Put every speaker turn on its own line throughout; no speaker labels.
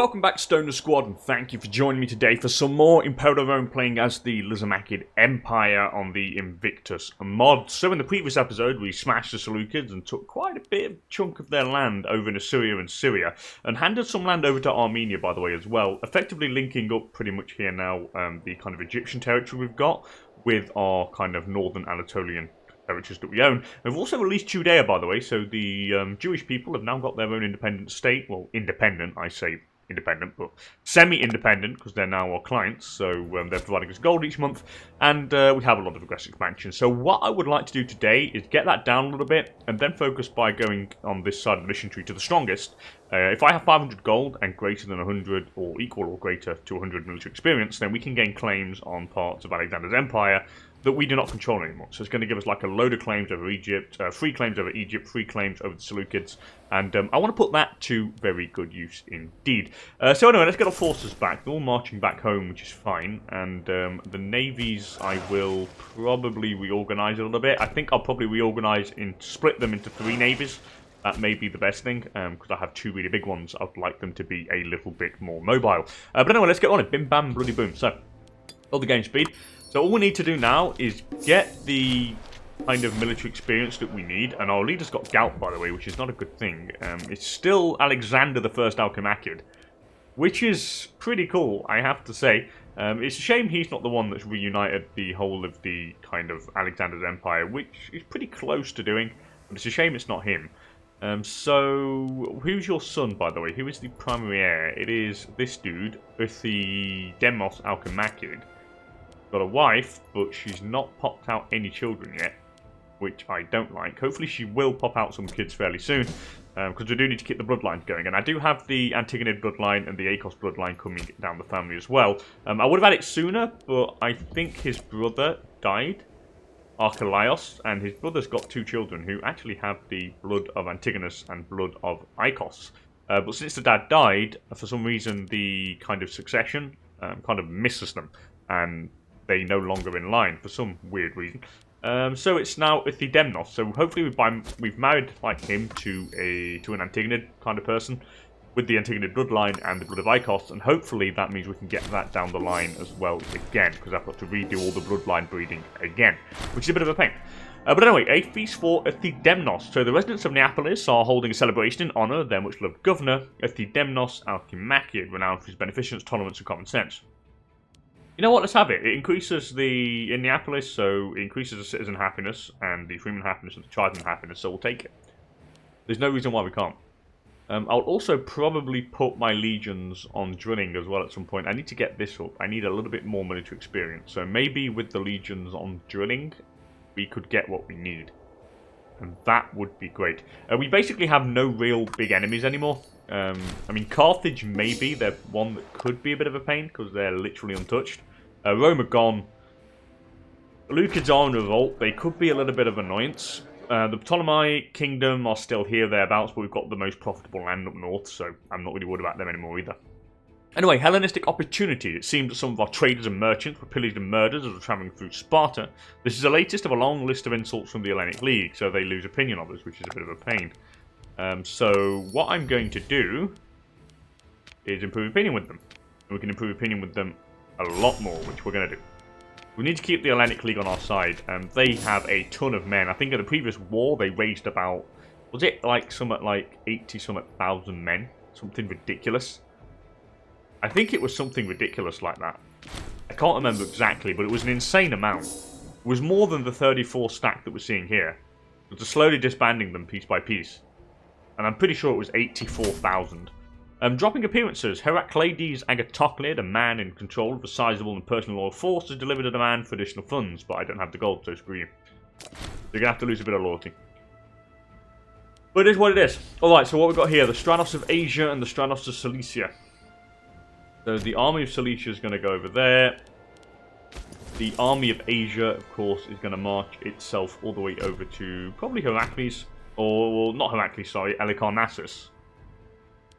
Welcome back, Stoner Squad, and thank you for joining me today for some more Imperator Rome playing as the Lizarmakid Empire on the Invictus mod. So in the previous episode, we smashed the Seleucids and took quite a bit of chunk of their land over in Assyria and Syria, and handed some land over to Armenia, by the way, as well, effectively linking up pretty much here now the kind of Egyptian territory we've got with our kind of northern Anatolian territories that we own. We've also released Judea, by the way, so the Jewish people have now got their own independent state. Well, independent, I say independent, but semi-independent, because they're now our clients, so they're providing us gold each month, and we have a lot of aggressive expansion. So what I would like to do today is get that down a little bit, and then focus by going on this side of the mission tree to the strongest. If I have 500 gold and greater than 100, or equal or greater to 100 military experience, then we can gain claims on parts of Alexander's empire that we do not control anymore. So it's going to give us like a load of claims over Egypt, 3 claims over Egypt, 3 claims over the Seleucids, and I want to put that to very good use indeed. So anyway, let's get our forces back. They're all marching back home, which is fine, and the navies I will probably reorganize a little bit. I think I'll probably reorganize split them into 3 navies. That may be the best thing, because I have 2 really big ones. I'd like them to be a little bit more mobile. But anyway, let's get on it. Bim bam bloody boom. So, all the game speed. So all we need to do now is get the kind of military experience that we need. And our leader's got gout, by the way, which is not a good thing. It's still Alexander the First Alchemacid, which is pretty cool, I have to say. It's a shame he's not the one that's reunited the whole of the kind of Alexander's empire, which is pretty close to doing. But it's a shame it's not him. So, who's your son, by the way? Who is the primary heir? It is this dude, with the Demos Alchemacid. Got a wife, but she's not popped out any children yet, which I don't like. Hopefully she will pop out some kids fairly soon, because we do need to keep the bloodlines going. And I do have the Antigonid bloodline and the Acos bloodline coming down the family as well. I would have had it sooner, but I think his brother died, Archelaus, and his brother's got 2 children who actually have the blood of Antigonus and blood of Icos. But since the dad died, for some reason the kind of succession kind of misses them, and they no longer in line for some weird reason. So it's now Ithidemnos. So hopefully we've married like him to an Antigonid kind of person with the Antigonid bloodline and the blood of Icos, and hopefully that means we can get that down the line as well again, because I've got to redo all the bloodline breeding again, which is a bit of a pain. But anyway, a feast for Ithidemnos. So the residents of Neapolis are holding a celebration in honour of their much-loved governor, Ithidemnos Alchemacid, renowned for his beneficence, tolerance, and common sense. You know what, let's have it. It increases in Neapolis, so it increases the citizen happiness and the freeman happiness and the tribesman happiness, so we'll take it. There's no reason why we can't. I'll also probably put my legions on drilling as well at some point. I need to get this up. I need a little bit more military experience. So maybe with the legions on drilling, we could get what we need. And that would be great. We basically have no real big enemies anymore. I mean, Carthage maybe. They're one that could be a bit of a pain because they're literally untouched. Rome are gone. The Seleucids are in revolt. They could be a little bit of annoyance. The Ptolemaic kingdom are still here, thereabouts, but we've got the most profitable land up north, so I'm not really worried about them anymore either. Anyway, Hellenistic opportunity. It seems that some of our traders and merchants were pillaged and murdered as we're travelling through Sparta. This is the latest of a long list of insults from the Hellenic League, so they lose opinion of us, which is a bit of a pain. So what I'm going to do is improve opinion with them. And we can improve opinion with them a lot more, which we're going to do. We need to keep the Hellenic League on our side. They have a ton of men. I think in the previous war they raised about, was it like something like 80,000 men? Something ridiculous. I think it was something ridiculous like that. I can't remember exactly, but it was an insane amount. It was more than the 34 stack that we're seeing here. It was slowly disbanding them piece by piece. And I'm pretty sure it was 84,000. Dropping appearances. Heraclides Agatoclid, a man in control of a sizable and personal loyal force, has delivered a demand for additional funds, but I don't have the gold, so screw you. You're going to have to lose a bit of loyalty. But it is what it is. Alright, so what we've got here, the Stratos of Asia and the Stratos of Cilicia. So the army of Cilicia is going to go over there. The army of Asia, of course, is going to march itself all the way over to probably Heracles. Or, well, not Heracles, sorry, Halicarnassus.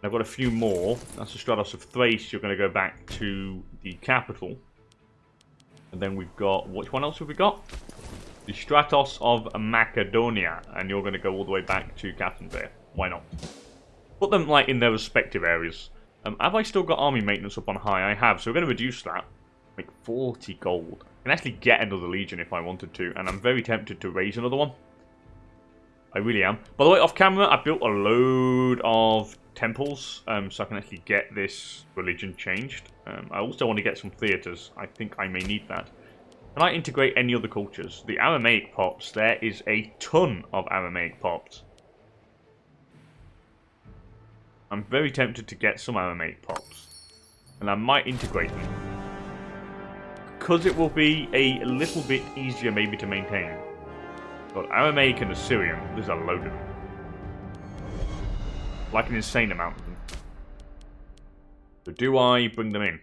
I've got a few more. That's the Stratos of Thrace. You're going to go back to the capital. And then we've got... which one else have we got? The Stratos of Macedonia. And you're going to go all the way back to Captain there. Why not? Put them like in their respective areas. Have I still got army maintenance up on high? I have, so we're going to reduce that. Make 40 gold. I can actually get another legion if I wanted to, and I'm very tempted to raise another one. I really am. By the way, off camera, I built a load of temples, so I can actually get this religion changed. I also want to get some theatres. I think I may need that. Can I integrate any other cultures? The Aramaic pops, there is a ton of Aramaic pops. I'm very tempted to get some Aramaic pops. And I might integrate them. Because it will be a little bit easier maybe to maintain. But Aramaic and Assyrian, there's a load of them. Like an insane amount of them. So do I bring them in?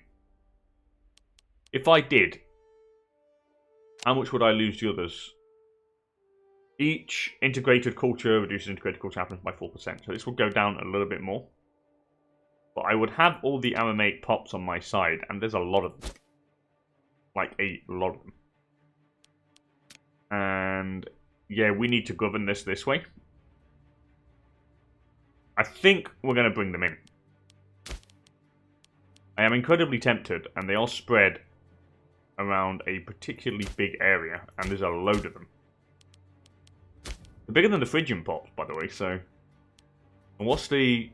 If I did, how much would I lose the others? Each integrated culture reduces integrated culture happens by 4%. So this will go down a little bit more. But I would have all the Aramaic pops on my side, and there's a lot of them. Like a lot of them. And yeah, we need to govern this way. I think we're going to bring them in. I am incredibly tempted, and they are spread around a particularly big area, and there's a load of them. They're bigger than the Phrygian pops, by the way, so... And what's the...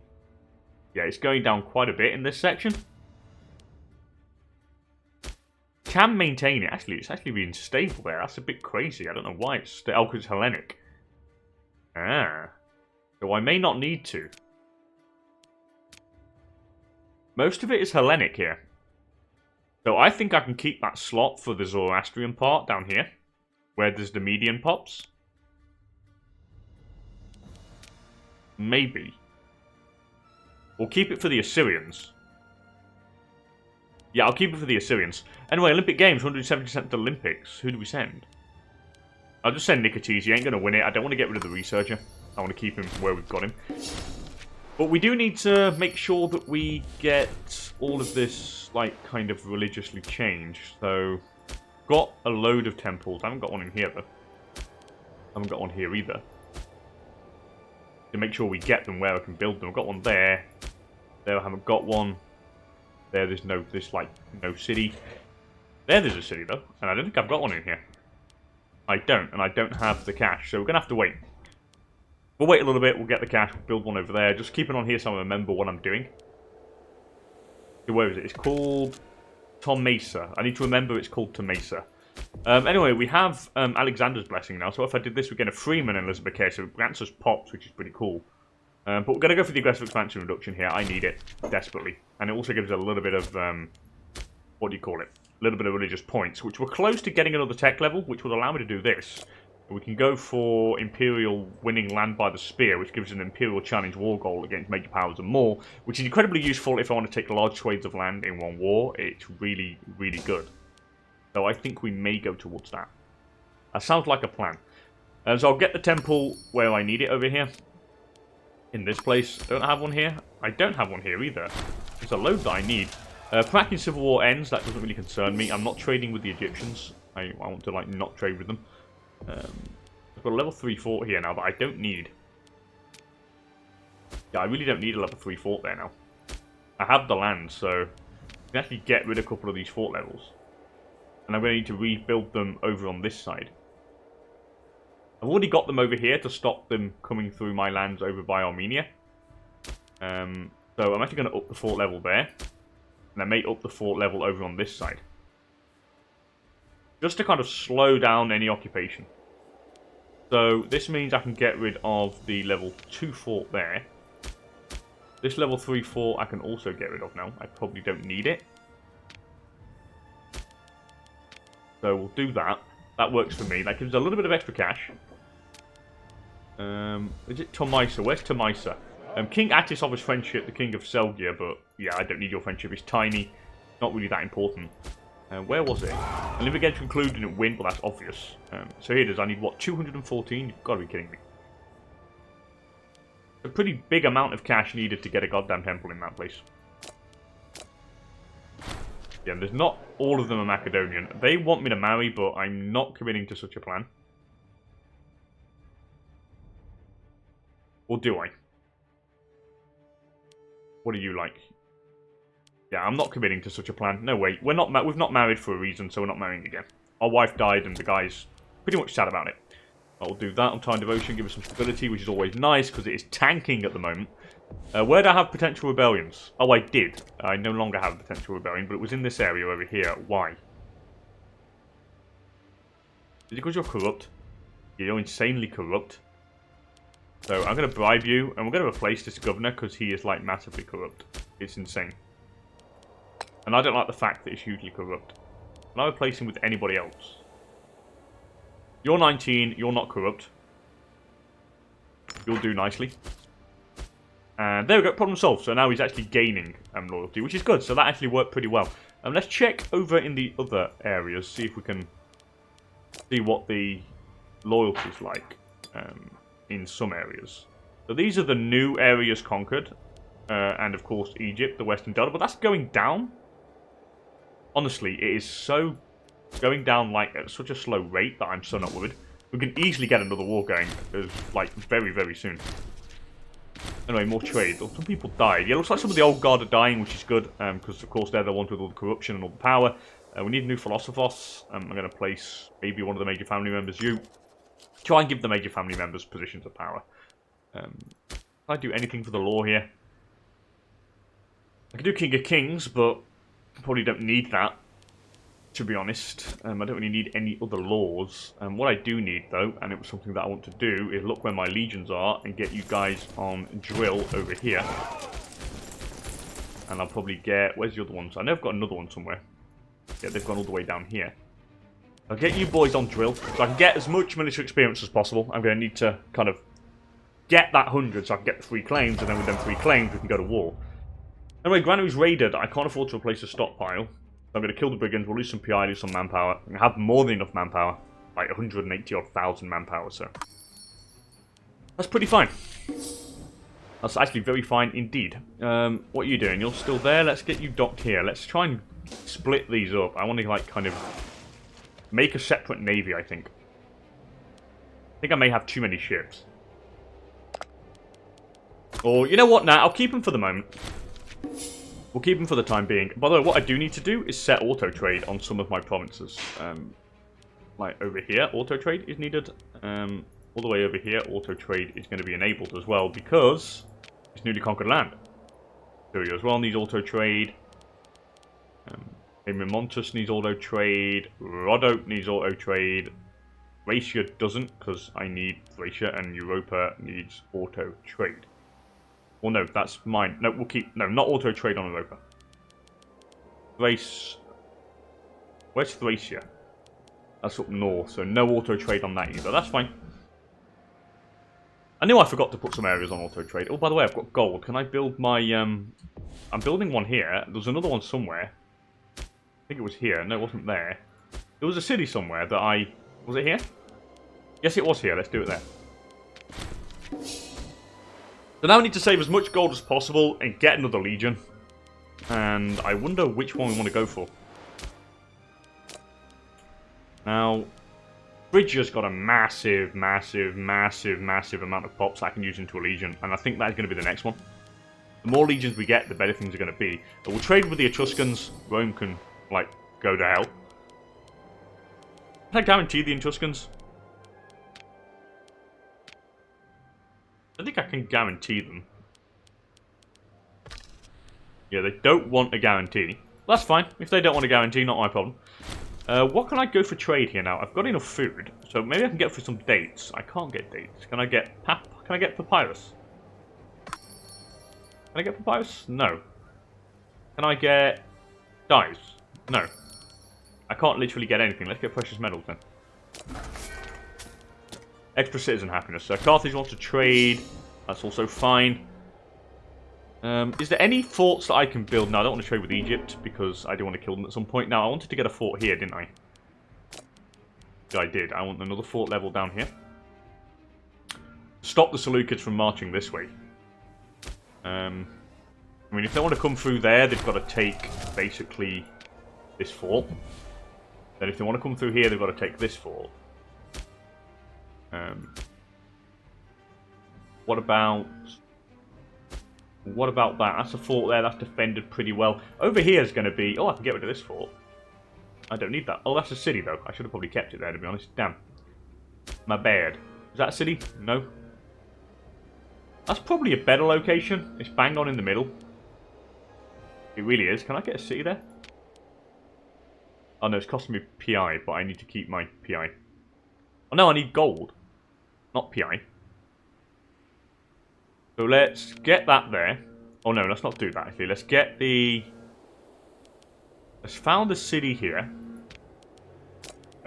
Yeah, it's going down quite a bit in this section. Can maintain it. Actually, it's actually being stable there. That's a bit crazy. I don't know why it's... Oh, because it's Hellenic. Ah. So I may not need to. Most of it is Hellenic here. So I think I can keep that slot for the Zoroastrian part down here. Where there's the Median pops. Maybe. We'll keep it for the Assyrians. Yeah, I'll keep it for the Assyrians. Anyway, Olympic Games, 170% Olympics. Who do we send? I'll just send Nicotes. He ain't going to win it. I don't want to get rid of the Researcher. I want to keep him where we've got him. But we do need to make sure that we get all of this, like, kind of religiously changed. So, got a load of temples. I haven't got one in here, though. I haven't got one here either. To make sure we get them where I can build them. I've got one there. There I haven't got one. There's no city. There's a city, though. And I don't think I've got one in here. I don't, and I don't have the cash. So we're going to have to wait. We'll wait a little bit, we'll get the cash, we'll build one over there. Just keep it on here so I remember what I'm doing. So where is it? It's called Tomasa. I need to remember it's called Tomasa. Anyway, we have Alexander's Blessing now. So if I did this, we get a Freeman and Elizabeth Care. So it grants us pops, which is pretty cool. But we're going to go for the aggressive expansion reduction here. I need it desperately. And it also gives a little bit of, what do you call it? A little bit of religious points, which we're close to getting another tech level, which would allow me to do this. We can go for Imperial winning land by the spear, which gives an Imperial challenge war goal against major powers and more, which is incredibly useful if I want to take large swathes of land in one war. It's really, really good. So I think we may go towards that. That sounds like a plan. So I'll get the temple where I need it over here. In this place. Don't have one here. I don't have one here either. There's a load that I need. Prakin Civil War ends. That doesn't really concern me. I'm not trading with the Egyptians. I want to, like, not trade with them. I've got a level 3 fort here now that I don't need. Yeah, I really don't need a level 3 fort there now. I have the land, so I can actually get rid of a couple of these fort levels. And I'm going to need to rebuild them over on this side. I've already got them over here to stop them coming through my lands over by Armenia. So I'm actually going to up the fort level there. And I may up the fort level over on this side. Just to kind of slow down any occupation. So this means I can get rid of the level 2 fort there. This level 3 fort I can also get rid of now. I probably don't need it. So we'll do that. That works for me. That gives a little bit of extra cash. Is it Tomasa? Where's Tomasa? King Attis offers friendship, the king of Selgia, but yeah, I don't need your friendship. It's tiny. Not really that important. Where was it? Olympic Games concluded and win, but that's obvious. So here it is. I need, what, 214? You've got to be kidding me. A pretty big amount of cash needed to get a goddamn temple in that place. Yeah, there's not all of them are Macedonian. They want me to marry, but I'm not committing to such a plan. Or do I? What do you like? Yeah, I'm not committing to such a plan. No way. We've not married for a reason, so we're not marrying again. Our wife died, and the guy's pretty much sad about it. I'll do that. Untitled Devotion, give us some stability, which is always nice, because it is tanking at the moment. Where do I have potential rebellions? Oh, I did. I no longer have potential rebellion, but it was in this area over here. Why? Is it because you're corrupt? You're insanely corrupt. So I'm going to bribe you, and we're going to replace this governor, because he is, like, massively corrupt. It's insane. And I don't like the fact that he's hugely corrupt. Can I replace him with anybody else? You're 19, you're not corrupt. You'll do nicely. And there we go, problem solved. So now he's actually gaining loyalty, which is good. So that actually worked pretty well. Let's check over in the other areas, see if we can see what the loyalty is like in some areas. So these are the new areas conquered. And of course Egypt, the Western Delta. But that's going down. Honestly, it is so going down like at such a slow rate that I'm so not worried. We can easily get another war going, like very, very soon. Anyway, more trade. Some people died. Yeah, it looks like some of the old guard are dying, which is good, because of course they're the ones with all the corruption and all the power. We need a new Philosophos. I'm going to place maybe one of the major family members. You try and give the major family members positions of power. Can I do anything for the law here? I can do King of Kings, but probably don't need that, to be honest. I don't really need any other laws. What I do need, though, and it was something that I want to do, is look where my legions are and get you guys on drill over here. And I'll probably get... Where's the other ones? I know I've got another one somewhere. Yeah, they've gone all the way down here. I'll get you boys on drill, so I can get as much military experience as possible. I'm going to need to kind of get that 100 so I can get the 3 claims, and then with them 3 claims we can go to war. Anyway, Granu's raided. I can't afford to replace the stockpile. I'm going to kill the brigands, we'll lose some PI, lose some manpower. I have more than enough manpower. Like 180,000 manpower, so. That's pretty fine. That's actually very fine indeed. What are you doing? You're still there? Let's get you docked here. Let's try and split these up. I want to, like, kind of make a separate navy, I think. I think I may have too many ships. Or, you know what, now, I'll keep them for the moment. We'll keep them for the time being. By the way, what I do need to do is set auto-trade on some of my provinces. Like over here, auto-trade is needed. All the way over here, auto-trade is going to be enabled as well because it's newly conquered land. Syria as well needs auto-trade. Montus needs auto-trade. Rhodope needs auto-trade. Thracia doesn't because I need Thracia, and Europa needs auto-trade. Well, no, that's mine. No, we'll keep... No, not auto-trade on Europa. Thrace... Where's Thracia? That's up north, so no auto-trade on that either. That's fine. I knew I forgot to put some areas on auto-trade. Oh, by the way, I've got gold. Can I build my... I'm building one here. There's another one somewhere. I think it was here. No, it wasn't there. There was a city somewhere that I... Was it here? Yes, it was here. Let's do it there. So now we need to save as much gold as possible and get another legion. And I wonder which one we want to go for. Now, Phrygia's got a massive amount of pops I can use into a legion. And I think that's going to be the next one. The more legions we get, the better things are going to be. But we'll trade with the Etruscans. Rome can, like, go to hell. Can I guarantee the Etruscans? I think I can guarantee them. Yeah, they don't want a guarantee. That's fine. If they don't want a guarantee, not my problem. What can I go for trade here now? I've got enough food, so maybe I can get for some dates. I can't get dates. Can I get papyrus? Can I get papyrus? No. Can I get dyes? No. I can't literally get anything. Let's get precious metals then. Extra citizen happiness. So Carthage wants to trade. That's also fine. Is there any forts that I can build? No, I don't want to trade with Egypt because I do want to kill them at some point. Now, I wanted to get a fort here, didn't I? Yeah, I did. I want another fort level down here. Stop the Seleucids from marching this way. I mean, if they want to come through there, they've got to take, basically, this fort. Then if they want to come through here, they've got to take this fort. What about... What about that? That's a fort there. That's defended pretty well. Over here is going to be... Oh, I can get rid of this fort. I don't need that. Oh, that's a city, though. I should have probably kept it there, to be honest. Damn. My bad. Is that a city? No. That's probably a better location. It's bang on in the middle. It really is. Can I get a city there? Oh, no. It's costing me PI, but I need to keep my PI. Oh, no. I need gold. Not PI. So let's get that there. Oh no, let's not do that actually. Let's get the... Let's found the city here.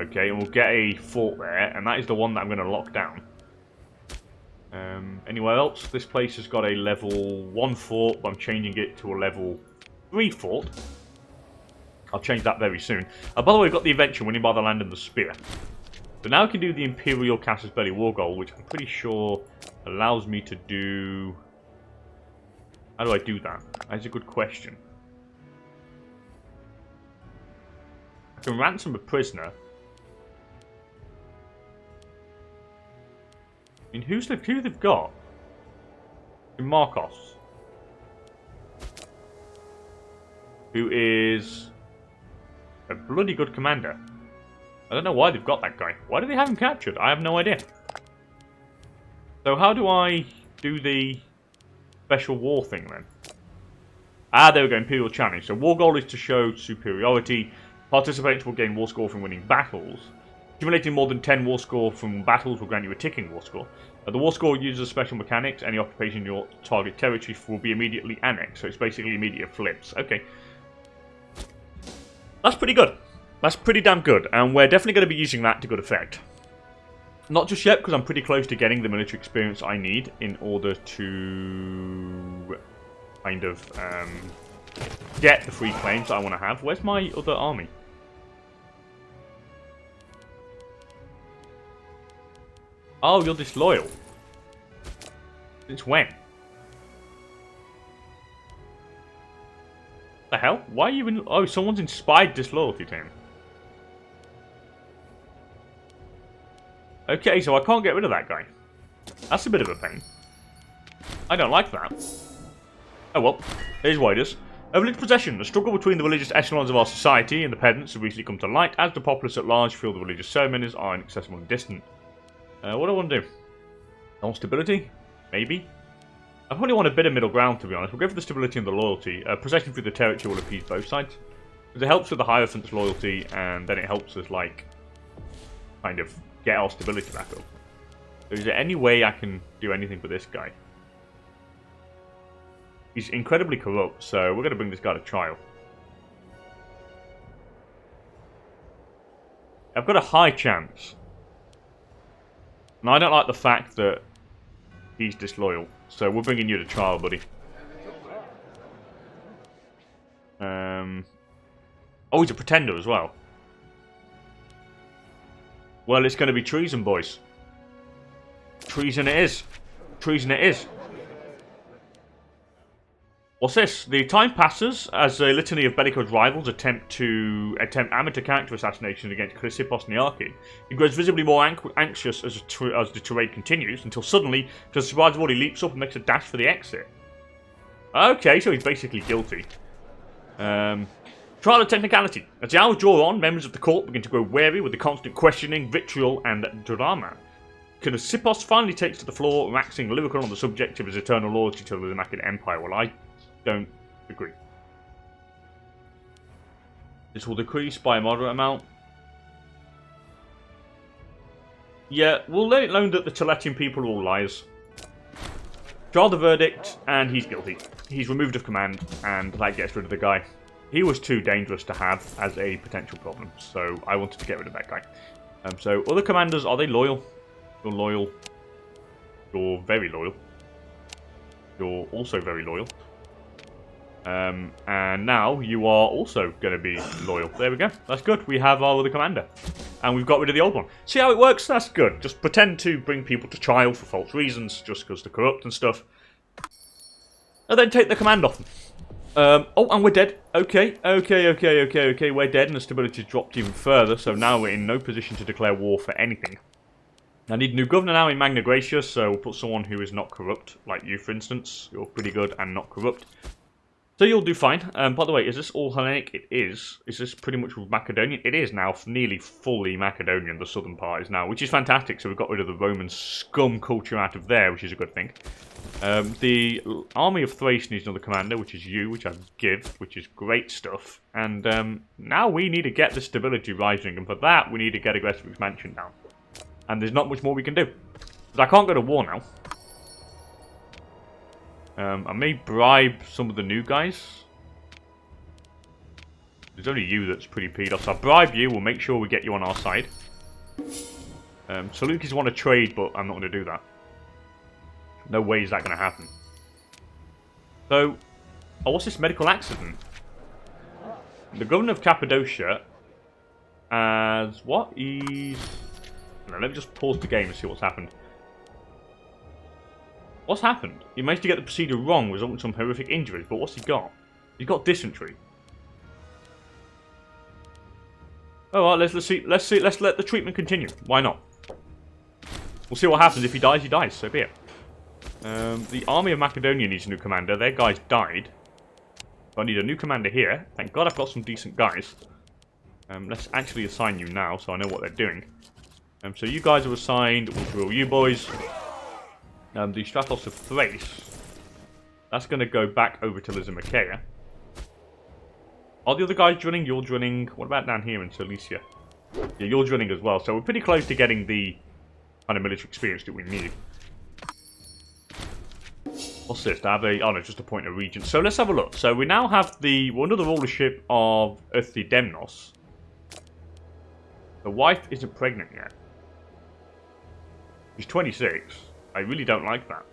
Okay, and we'll get a fort there. And that is the one that I'm going to lock down. Anywhere else? This place has got a level 1 fort, but I'm changing it to a level 3 fort. I'll change that very soon. By the way, we've got the adventure winning by the land and the spear. So now I can do the Imperial Casus Belli War Goal, which I'm pretty sure allows me to do... How do I do that? That's a good question. I can ransom a prisoner. I mean, who they've got? Marcos. Who is a bloody good commander. I don't know why they've got that guy. Why do they have him captured? I have no idea. So how do I do the special war thing then? Ah, there we go, Imperial Challenge. So war goal is to show superiority. Participants will gain war score from winning battles. Accumulating more than 10 war score from battles will grant you a ticking war score. The war score uses special mechanics. Any occupation in your target territory will be immediately annexed. So it's basically immediate flips. Okay. That's pretty good. That's pretty damn good. And we're definitely going to be using that to good effect. Not just yet, because I'm pretty close to getting the military experience I need in order to kind of get the free claims that I want to have. Where's my other army? Oh, you're disloyal. Since when? The hell? Why are you in... Oh, someone's inspired disloyalty to him. Okay, so I can't get rid of that guy. That's a bit of a pain. I don't like that. Oh well, here's what it is. Religious possession. The struggle between the religious echelons of our society and the pedants have recently come to light, as the populace at large feel the religious ceremonies are inaccessible and distant. What do I want to do? I want stability? Maybe? I probably want a bit of middle ground, to be honest. We'll go for the stability and the loyalty. Possession through the territory will appease both sides. Because it helps with the Hierophant's loyalty, and then it helps us, like, kind of get our stability back up. So is there any way I can do anything for this guy? He's incredibly corrupt, so we're going to bring this guy to trial. I've got a high chance. And I don't like the fact that he's disloyal. So we're bringing you to trial, buddy. Oh, he's a pretender as well. Well, it's going to be treason, boys. Treason it is. Treason it is. What's this? The time passes as a litany of bellicose rivals attempt amateur character assassination against Chrysippos and the Arcade. He grows visibly more anxious as the tirade continues, until suddenly, to his surprise, he leaps up and makes a dash for the exit. Okay, so he's basically guilty. Trial of technicality. As the hours draw on, members of the court begin to grow wary with the constant questioning, vitriol, and drama. Chrysippos finally takes to the floor, waxing lyrical on the subject of his eternal loyalty to the Lysimachid Empire. Well, I don't agree. This will decrease by a moderate amount. Yeah, we'll let it known that the Teletian people are all liars. Draw the verdict, and he's guilty. He's removed of command, and that gets rid of the guy. He was too dangerous to have as a potential problem, so I wanted to get rid of that guy. So, other commanders, are they loyal? You're loyal. You're very loyal. You're also very loyal. And now you are also going to be loyal. There we go. That's good. We have our other commander. And we've got rid of the old one. See how it works? That's good. Just pretend to bring people to trial for false reasons, just because they're corrupt and stuff. And then take the command off them. Oh, and we're dead. Okay. We're dead, and the stability's dropped even further, so now we're in no position to declare war for anything. I need a new governor now in Magna Graecia, so we'll put someone who is not corrupt, like you, for instance. You're pretty good and not corrupt. So you'll do fine. By the way, is this all Hellenic? It is. Is this pretty much Macedonian? It is now nearly fully Macedonian, the southern part is now, which is fantastic. So we've got rid of the Roman scum culture out of there, which is a good thing. The army of Thrace needs another commander, which is you, which I give, which is great stuff. And now we need to get the stability rising, and for that we need to get aggressive expansion down. And there's not much more we can do. Because I can't go to war now. I may bribe some of the new guys. There's only you that's pretty peed off, so I'll bribe you. We'll make sure we get you on our side. Seleucids want to trade, but I'm not going to do that. No way is that going to happen. So, oh, what's this medical accident? The governor of Cappadocia as what? He's... No, let me just pause the game and see what's happened. What's happened? He managed to get the procedure wrong, resulting in some horrific injuries. But what's he got? He's got dysentery. All right, let's see. Let's let the treatment continue. Why not? We'll see what happens. If he dies, he dies. So be it. The army of Macedonia needs a new commander. Their guys died. So I need a new commander here. Thank God I've got some decent guys. Let's actually assign you now, so I know what they're doing. So you guys are assigned. We'll drill you boys. The Stratos of Thrace. That's going to go back over to Lysimachia. Are the other guys drilling? You're drilling. What about down here in Cilicia? Yeah, you're drilling as well. So we're pretty close to getting the kind of military experience that we need. What's this? To have a... Oh no, just appoint a regent. So let's have a look. So we now have the... We're under the rulership of Euthydemus. The wife isn't pregnant yet. She's 26. I really don't like that.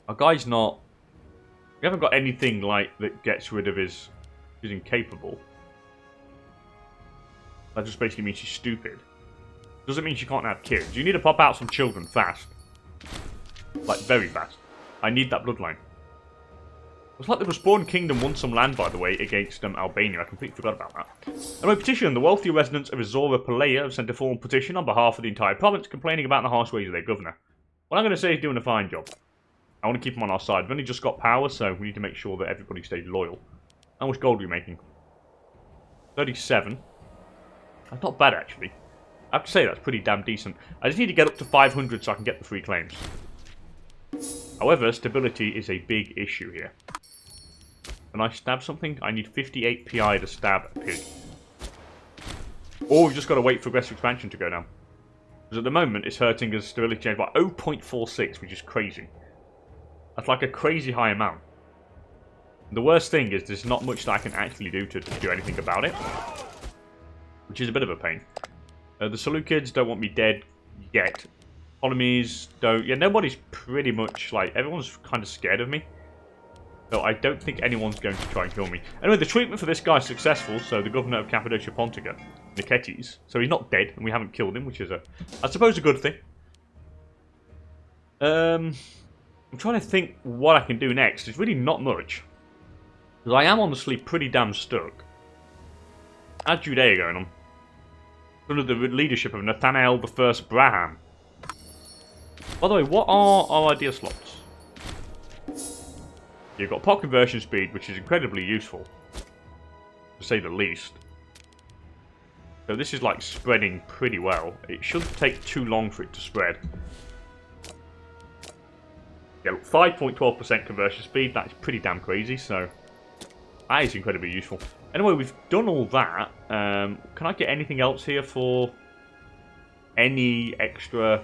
Our guy's not... We haven't got anything like that gets rid of his... He's incapable. That just basically means she's stupid. Doesn't mean she can't have kids. You need to pop out some children fast. Like, very fast. I need that bloodline. It's like the Respawn Kingdom won some land, by the way, against Albania. I completely forgot about that. Anyway, petition. The wealthy residents of Azora Pelea have sent a formal petition on behalf of the entire province, complaining about the harsh ways of their governor. What I'm going to say is doing a fine job. I want to keep him on our side. We've only just got power, so we need to make sure that everybody stays loyal. How much gold are we making? 37. That's not bad, actually. I have to say, that's pretty damn decent. I just need to get up to 500 so I can get the free claims. However, stability is a big issue here. Can I stab something? I need 58 PI to stab a pig. Or we've just got to wait for aggressive expansion to go down. Because at the moment, it's hurting us stability change by 0.46, which is crazy. That's like a crazy high amount. The worst thing is there's not much that I can actually do to do anything about it. Which is a bit of a pain. The Seleucids don't want me dead yet. Ptolemies don't... Yeah, nobody's pretty much like... Everyone's kind of scared of me. So I don't think anyone's going to try and kill me. Anyway, the treatment for this guy is successful. So the governor of Cappadocia Pontica, Niketes. So he's not dead and we haven't killed him, which is, I suppose, a good thing. I'm trying to think what I can do next. It's really not much. Because I am honestly pretty damn stuck. How's Judea going on? Under the leadership of Nathanael I Braham. By the way, what are our idea slots? You've got pot conversion speed, which is incredibly useful. To say the least. So this is like spreading pretty well. It shouldn't take too long for it to spread. Yeah, 5.12% conversion speed. That's pretty damn crazy, so... That is incredibly useful. Anyway, we've done all that. Can I get anything else here for any extra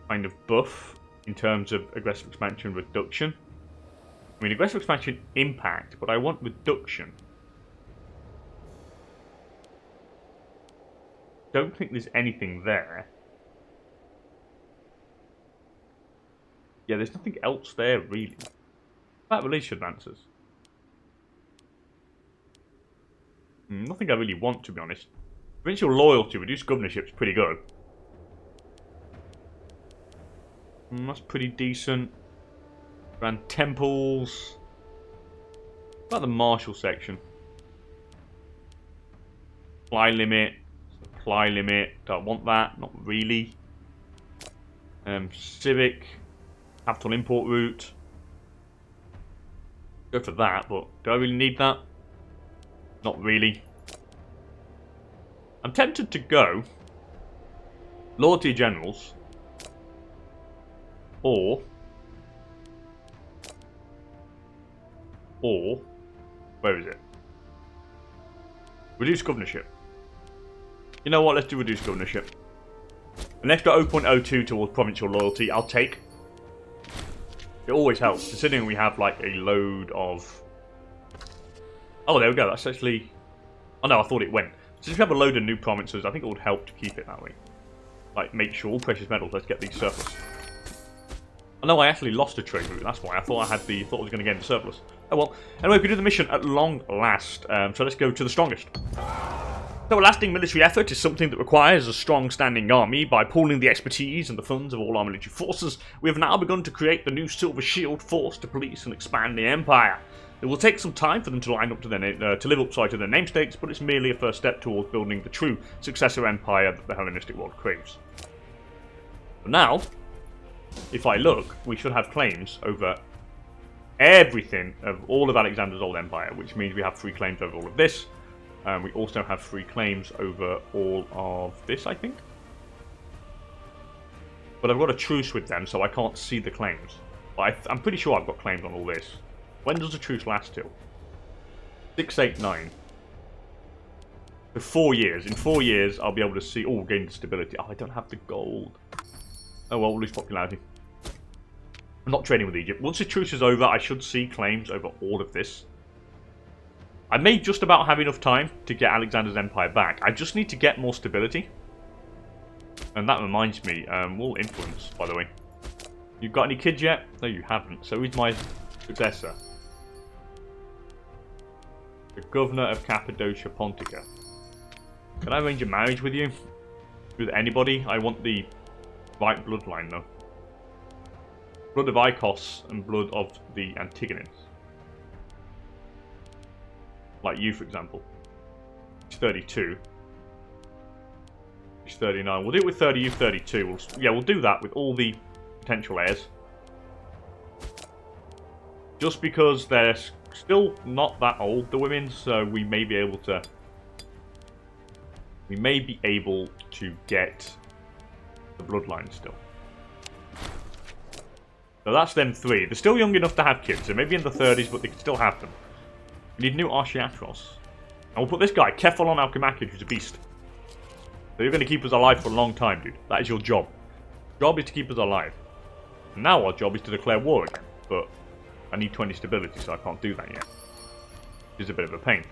kind of buff in terms of aggressive expansion reduction? I mean, aggressive expansion impact, but I want reduction. Don't think there's anything there. Yeah, there's nothing else there, really. That release advances. Nothing I really want, to be honest. Provincial loyalty, reduced governorship's pretty good. That's pretty decent. Grand temples. What about the martial section? Supply limit. Supply limit. Don't want that. Not really. Civic. Capital import route. Go for that, but do I really need that? Not really. I'm tempted to go Loyalty Generals or where is it? Reduce governorship. You know what? Let's do reduce governorship. An extra 0.02 towards provincial loyalty. I'll take. It always helps, considering we have like a load of. Oh, there we go. That's actually. Oh no, I thought it went. Since we have a load of new provinces, I think it would help to keep it that way. Like, make sure all precious metals. Let's get these surplus. Oh no, I actually lost a trade route. That's why I thought I was going to get into surplus. Oh well. Anyway, we do the mission at long last. So let's go to the strongest. So a lasting military effort is something that requires a strong standing army. By pooling the expertise and the funds of all our military forces, we have now begun to create the new Silver Shield force to police and expand the Empire. It will take some time for them to line up to their live up to their namesakes, but it's merely a first step towards building the true successor empire that the Hellenistic world craves. But now, if I look, we should have claims over everything of all of Alexander's old empire, which means we have 3 claims over all of this. We also have 3 claims over all of this, I think. But I've got a truce with them, so I can't see the claims. But I'm pretty sure I've got claims on all this. When does the truce last till? 689. For 4 years. In 4 years, I'll be able to see... Oh, gain the stability. Oh, I don't have the gold. Oh, well, we'll lose popularity. I'm not trading with Egypt. Once the truce is over, I should see claims over all of this. I may just about have enough time to get Alexander's empire back. I just need to get more stability. And that reminds me, we'll influence, by the way. You got any kids yet? No, you haven't. So who's my successor? The governor of Cappadocia Pontica. Can I arrange a marriage with you? With anybody? I want the right bloodline, though. Blood of Icos and blood of the Antigonans. Like you, for example. He's 32. He's 39. We'll do it with 30, you 32. We'll do that with all the potential heirs. Just because they're still not that old, the women, so we may be able to... We may be able to get the bloodline still. So that's them 3. They're still young enough to have kids. They may be in the 30s, but they can still have them. We need new Archiatros. And we'll put this guy, Kephalon Alchemakid, who's a beast. So you're going to keep us alive for a long time, dude. That is your job. Your job is to keep us alive. And now our job is to declare war again. But I need 20 stability, so I can't do that yet. Which is a bit of a pain.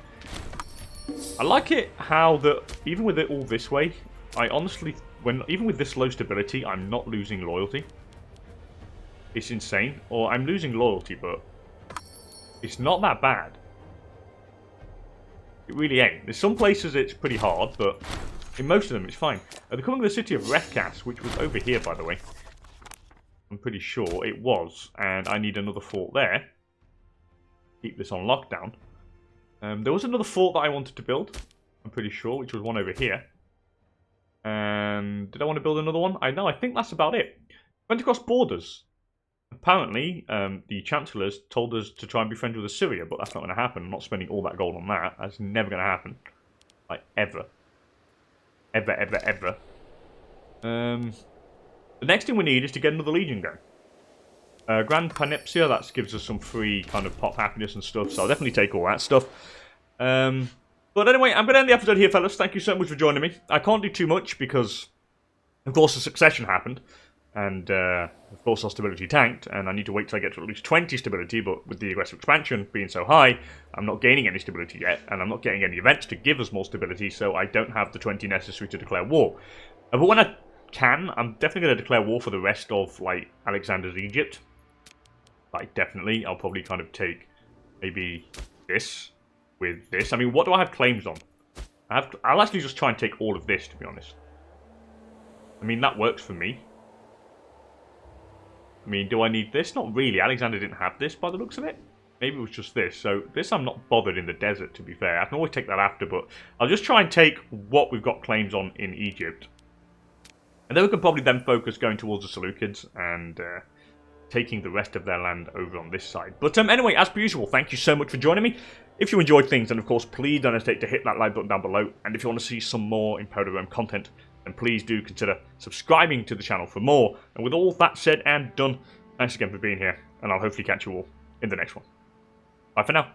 I like it how that, even with it all this way, I honestly, even with this low stability, I'm not losing loyalty. It's insane. Or I'm losing loyalty, but it's not that bad. It really ain't. There's some places it's pretty hard, but in most of them it's fine. They're coming to the city of Refkas, which was over here, by the way. I'm pretty sure it was, and I need another fort there. Keep this on lockdown. There was another fort that I wanted to build, I'm pretty sure, which was one over here. And did I want to build another one? I think that's about it. Went across borders. Apparently, the Chancellors told us to try and be friends with Assyria, but that's not going to happen. I'm not spending all that gold on that. That's never going to happen. Like, ever. Ever, ever, ever. The next thing we need is to get another Legion going. Grand Panepsia, that gives us some free kind of pop happiness and stuff, so I'll definitely take all that stuff. But anyway, I'm going to end the episode here, fellas. Thank you so much for joining me. I can't do too much because, of course, the succession happened. And, of course, our stability tanked, and I need to wait till I get to at least 20 stability, but with the aggressive expansion being so high, I'm not gaining any stability yet, and I'm not getting any events to give us more stability, so I don't have the 20 necessary to declare war. But when I can, I'm definitely going to declare war for the rest of, like, Alexander's Egypt. Like, definitely. I'll probably kind of take maybe this with this. I mean, what do I have claims on? I'll actually just try and take all of this, to be honest. I mean, that works for me. I mean, do I need this? Not really. Alexander didn't have this by the looks of it. maybe it was just this. So this I'm not bothered in the desert, to be fair. I can always take that after, but I'll just try and take what we've got claims on in Egypt. And then we can probably then focus going towards the Seleucids and taking the rest of their land over on this side. But anyway, as per usual, thank you so much for joining me. If you enjoyed things, then of course, please don't hesitate to hit that like button down below. And if you want to see some more Imperator Rome content, then please do consider subscribing to the channel for more. And with all that said and done, thanks again for being here, and I'll hopefully catch you all in the next one. Bye for now.